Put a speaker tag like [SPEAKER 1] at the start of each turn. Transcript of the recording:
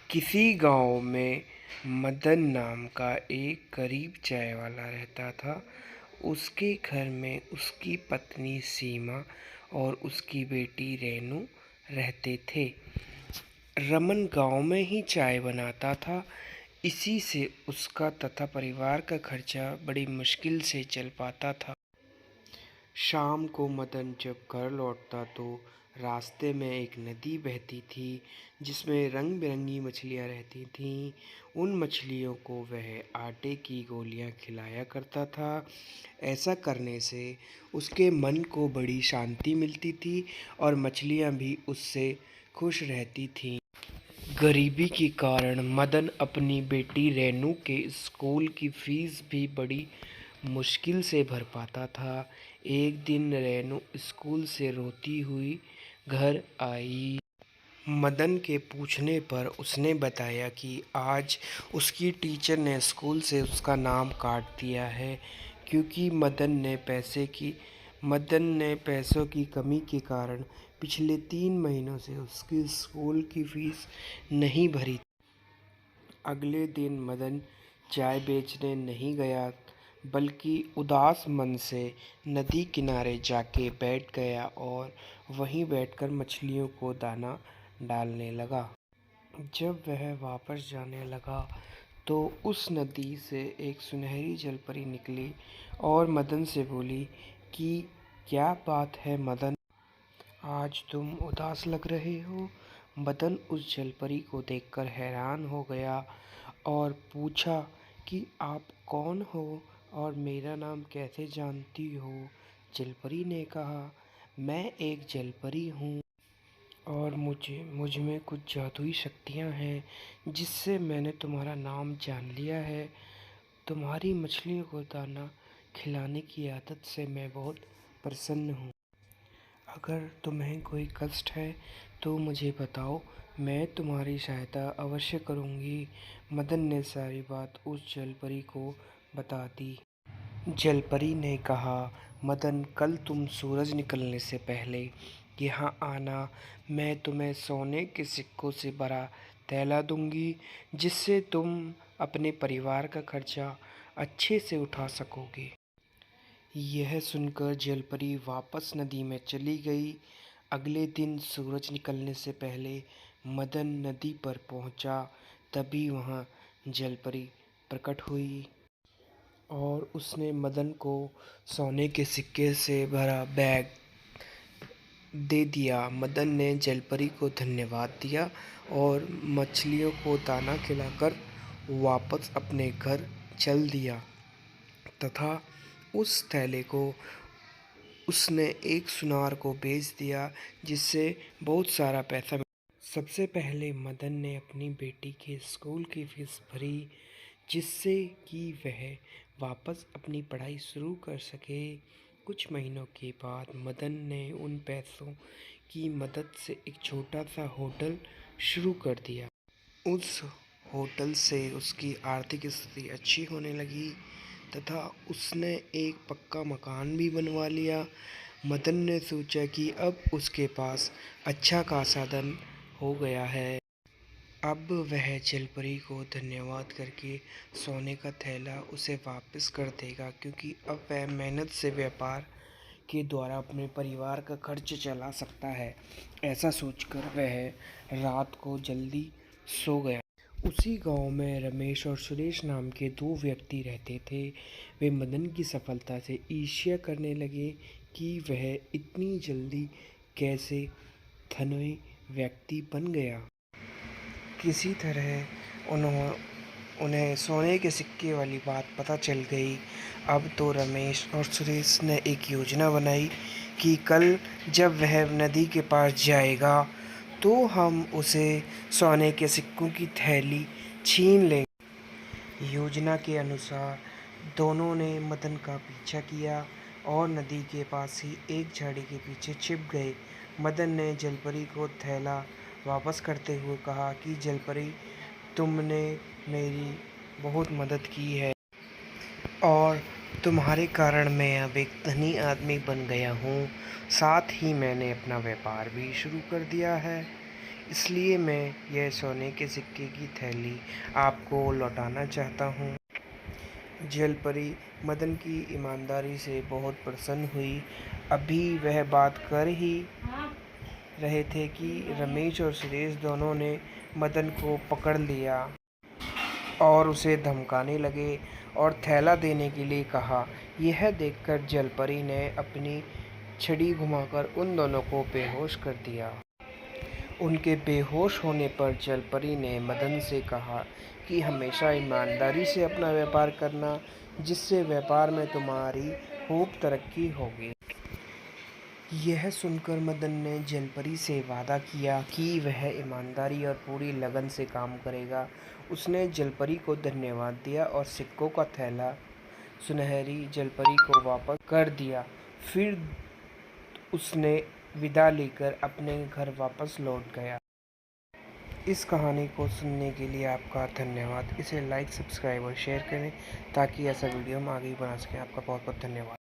[SPEAKER 1] किसी गांव में मदन नाम का एक गरीब चाय वाला रहता था। उसके घर में उसकी पत्नी सीमा और उसकी बेटी रेनू रहते थे। रमन गांव में ही चाय बनाता था। इसी से उसका तथा परिवार का खर्चा बड़ी मुश्किल से चल पाता था। शाम को मदन जब घर लौटता तो रास्ते में एक नदी बहती थी जिसमें रंग बिरंगी मछलियाँ रहती थीं। उन मछलियों को वह आटे की गोलियां खिलाया करता था। ऐसा करने से उसके मन को बड़ी शांति मिलती थी और मछलियां भी उससे खुश रहती थीं। गरीबी के कारण मदन अपनी बेटी रेनू के स्कूल की फीस भी बड़ी मुश्किल से भर पाता था। एक दिन रेनू स्कूल से रोती हुई घर आई। मदन के पूछने पर उसने बताया कि आज उसकी टीचर ने स्कूल से उसका नाम काट दिया है क्योंकि मदन ने पैसों की कमी के कारण पिछले 3 महीनों से उसकी स्कूल की फीस नहीं भरी। अगले दिन मदन चाय बेचने नहीं गया बल्कि उदास मन से नदी किनारे जाके बैठ गया और वहीं बैठकर मछलियों को दाना डालने लगा। जब वह वापस जाने लगा तो उस नदी से एक सुनहरी जलपरी निकली और मदन से बोली कि क्या बात है मदन, आज तुम उदास लग रहे हो। मदन उस जलपरी को देखकर हैरान हो गया और पूछा कि आप कौन हो और मेरा नाम कैसे जानती हो। जलपरी ने कहा, मैं एक जलपरी हूँ और मुझ में कुछ जादुई शक्तियाँ हैं जिससे मैंने तुम्हारा नाम जान लिया है। तुम्हारी मछलियों को दाना खिलाने की आदत से मैं बहुत प्रसन्न हूँ। अगर तुम्हें कोई कष्ट है तो मुझे बताओ, मैं तुम्हारी सहायता अवश्य करूँगी। मदन ने सारी बात उस जलपरी को बता दी। जलपरी ने कहा, मदन, कल तुम सूरज निकलने से पहले यहाँ आना। मैं तुम्हें सोने के सिक्कों से भरा थैला दूंगी जिससे तुम अपने परिवार का खर्चा अच्छे से उठा सकोगे। यह सुनकर जलपरी वापस नदी में चली गई। अगले दिन सूरज निकलने से पहले मदन नदी पर पहुंचा। तभी वहां जलपरी प्रकट हुई और उसने मदन को सोने के सिक्के से भरा बैग दे दिया। मदन ने जलपरी को धन्यवाद दिया और मछलियों को दाना खिलाकर वापस अपने घर चल दिया तथा उस थैले को उसने एक सुनार को बेच दिया जिससे बहुत सारा पैसा मिला। सबसे पहले मदन ने अपनी बेटी के स्कूल की फीस भरी जिससे कि वह वापस अपनी पढ़ाई शुरू कर सके। कुछ महीनों के बाद मदन ने उन पैसों की मदद से एक छोटा सा होटल शुरू कर दिया। उस होटल से उसकी आर्थिक स्थिति अच्छी होने लगी तथा उसने एक पक्का मकान भी बनवा लिया। मदन ने सोचा कि अब उसके पास अच्छा खासा धन हो गया है। अब वह जलपरी को धन्यवाद करके सोने का थैला उसे वापस कर देगा क्योंकि अब वह मेहनत से व्यापार के द्वारा अपने परिवार का खर्च चला सकता है। ऐसा सोचकर वह रात को जल्दी सो गया। उसी गांव में रमेश और सुरेश नाम के 2 व्यक्ति रहते थे। वे मदन की सफलता से ईर्ष्या करने लगे कि वह इतनी जल्दी कैसे धनी व्यक्ति बन गया। किसी तरह उन्हें सोने के सिक्के वाली बात पता चल गई। अब तो रमेश और सुरेश ने एक योजना बनाई कि कल जब वह नदी के पास जाएगा तो हम उसे सोने के सिक्कों की थैली छीन लेंगे। योजना के अनुसार दोनों ने मदन का पीछा किया और नदी के पास ही एक झाड़ी के पीछे छिप गए। मदन ने जलपरी को थैला वापस करते हुए कहा कि जलपरी, तुमने मेरी बहुत मदद की है और तुम्हारे कारण मैं अब एक धनी आदमी बन गया हूँ। साथ ही मैंने अपना व्यापार भी शुरू कर दिया है। इसलिए मैं यह सोने के सिक्के की थैली आपको लौटाना चाहता हूँ। जलपरी मदन की ईमानदारी से बहुत प्रसन्न हुई। अभी वह बात कर ही रहे थे कि रमेश और सुरेश दोनों ने मदन को पकड़ लिया और उसे धमकाने लगे और थैला देने के लिए कहा। यह देखकर जलपरी ने अपनी छड़ी घुमाकर उन दोनों को बेहोश कर दिया। उनके बेहोश होने पर जलपरी ने मदन से कहा कि हमेशा ईमानदारी से अपना व्यापार करना, जिससे व्यापार में तुम्हारी खूब तरक्की होगी। यह सुनकर मदन ने जलपरी से वादा किया कि वह ईमानदारी और पूरी लगन से काम करेगा। उसने जलपरी को धन्यवाद दिया और सिक्कों का थैला सुनहरी जलपरी को वापस कर दिया। फिर उसने विदा लेकर अपने घर वापस लौट गया। इस कहानी को सुनने के लिए आपका धन्यवाद। इसे लाइक, सब्सक्राइब और शेयर करें ताकि ऐसा वीडियो हम आगे भी बना सकें। आपका बहुत बहुत धन्यवाद।